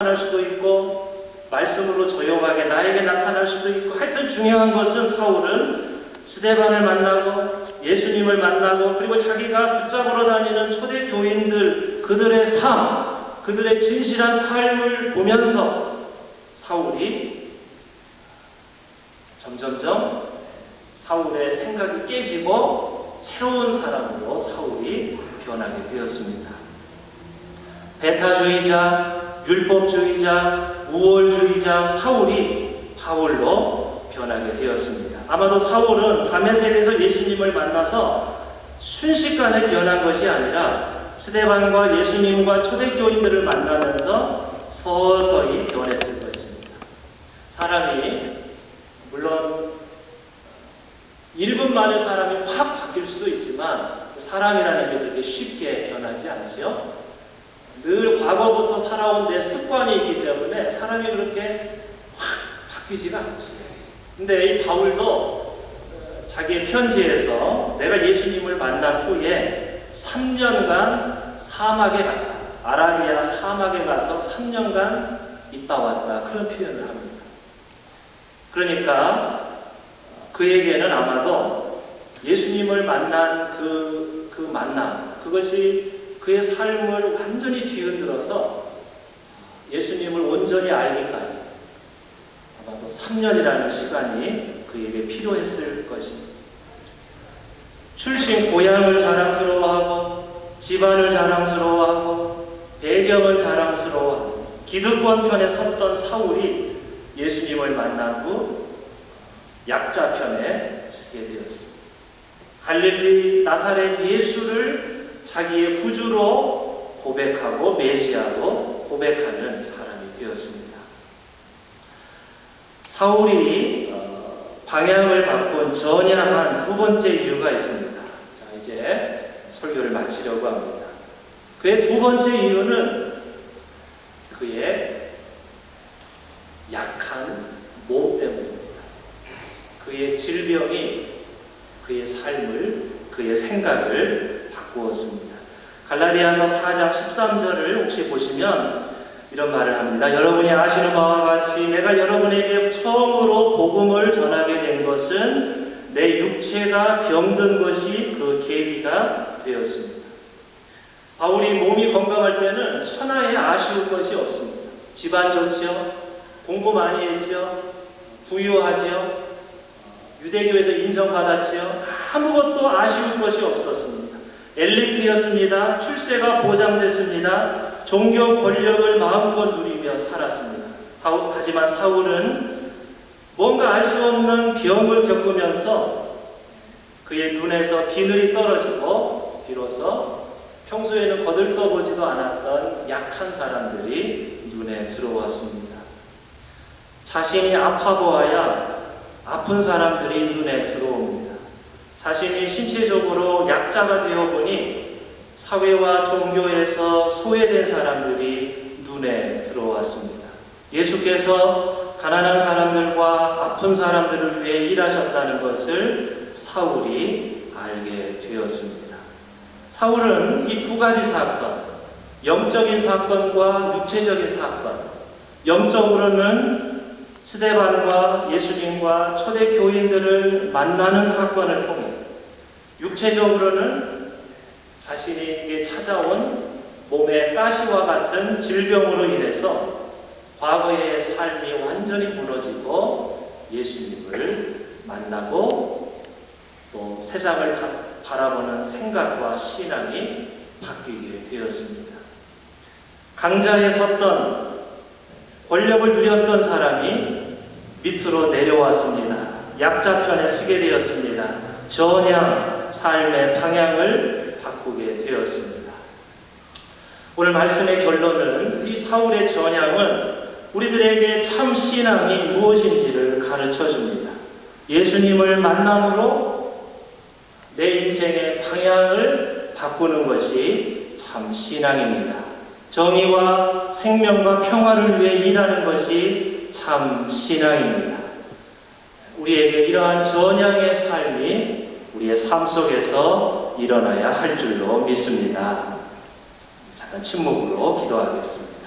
나타날 수도 있고 말씀으로 조용하게 나에게 나타날 수도 있고, 하여튼 중요한 것은 사울은 스데반을 만나고 예수님을 만나고 그리고 자기가 붙잡으러 다니는 초대 교인들, 그들의 삶, 그들의 진실한 삶을 보면서 사울이 점점점 사울의 생각이 깨지고 새로운 사람으로 사울이 변하게 되었습니다. 배타주의자, 율법주의자, 우월주의자 사울이 바울로 변하게 되었습니다. 아마도 사울은 다메섹에서 예수님을 만나서 순식간에 변한 것이 아니라 스데반과 예수님과 초대교인들을 만나면서 서서히 변했을 것입니다. 사람이 물론 1분 만에 사람이 확 바뀔 수도 있지만 사람이라는 게 그렇게 쉽게 변하지 않죠. 늘 과거부터 살아온 내 습관이 있기 때문에 사람이 그렇게 확 바뀌지가 않지. 근데 이 바울도 자기의 편지에서 내가 예수님을 만난 후에 3년간 사막에 갔다. 아라비아 사막에 가서 3년간 있다 왔다. 그런 표현을 합니다. 그러니까 그에게는 아마도 예수님을 만난 그 만남, 그것이 그의 삶을 완전히 뒤흔들어서 예수님을 온전히 알기까지 아마도 3년이라는 시간이 그에게 필요했을 것입니다. 출신 고향을 자랑스러워하고 집안을 자랑스러워하고 배경을 자랑스러워하고 기득권 편에 섰던 사울이 예수님을 만난 후 약자 편에 서게 되었습니다. 갈릴리 나사렛 예수를 자기의 구주로 고백하고 메시아로 고백하는 사람이 되었습니다. 사울이 방향을 바꾼 전향한 두 번째 이유가 있습니다. 자, 이제 설교를 마치려고 합니다. 그의 두 번째 이유는 그의 약한 몸 때문입니다. 그의 질병이 그의 삶을, 그의 생각을 바꾸었습니다. 갈라디아서 4장 13절을 혹시 보시면 이런 말을 합니다. 여러분이 아시는 바와 같이 내가 여러분에게 처음으로 복음을 전하게 된 것은 내 육체가 병든 것이 그 계기가 되었습니다. 바울이 몸이 건강할 때는 천하에 아쉬울 것이 없습니다. 집안 좋지요? 공부 많이 했지요? 부유하지요? 유대교에서 인정받았지요? 아무것도 아쉬울 것이 없었습니다. 엘리트였습니다. 출세가 보장됐습니다. 종교 권력을 마음껏 누리며 살았습니다. 하지만 사울은 뭔가 알 수 없는 병을 겪으면서 그의 눈에서 비늘이 떨어지고 비로소 평소에는 거들떠보지도 않았던 약한 사람들이 눈에 들어왔습니다. 자신이 아파 보아야 아픈 사람들이 눈에 들어옵니다. 자신이 신체적으로 약자가 되어보니 사회와 종교에서 소외된 사람들이 눈에 들어왔습니다. 예수께서 가난한 사람들과 아픈 사람들을 위해 일하셨다는 것을 사울이 알게 되었습니다. 사울은 이 두 가지 사건, 영적인 사건과 육체적인 사건, 영적으로는 스데반과 예수님과 초대 교인들을 만나는 사건을 통해, 육체적으로는 자신에게 찾아온 몸의 가시와 같은 질병으로 인해서 과거의 삶이 완전히 무너지고 예수님을 만나고 또 세상을 바라보는 생각과 신앙이 바뀌게 되었습니다. 강자에 섰던, 권력을 누렸던 사람이 밑으로 내려왔습니다. 약자 편에 서게 되었습니다. 전향, 삶의 방향을 바꾸게 되었습니다. 오늘 말씀의 결론은 이 사울의 전향은 우리들에게 참 신앙이 무엇인지를 가르쳐 줍니다. 예수님을 만남으로 내 인생의 방향을 바꾸는 것이 참 신앙입니다. 정의와 생명과 평화를 위해 일하는 것이 참 신앙입니다. 우리에게 이러한 전향의 삶이 우리의 삶 속에서 일어나야 할 줄로 믿습니다. 잠깐 침묵으로 기도하겠습니다.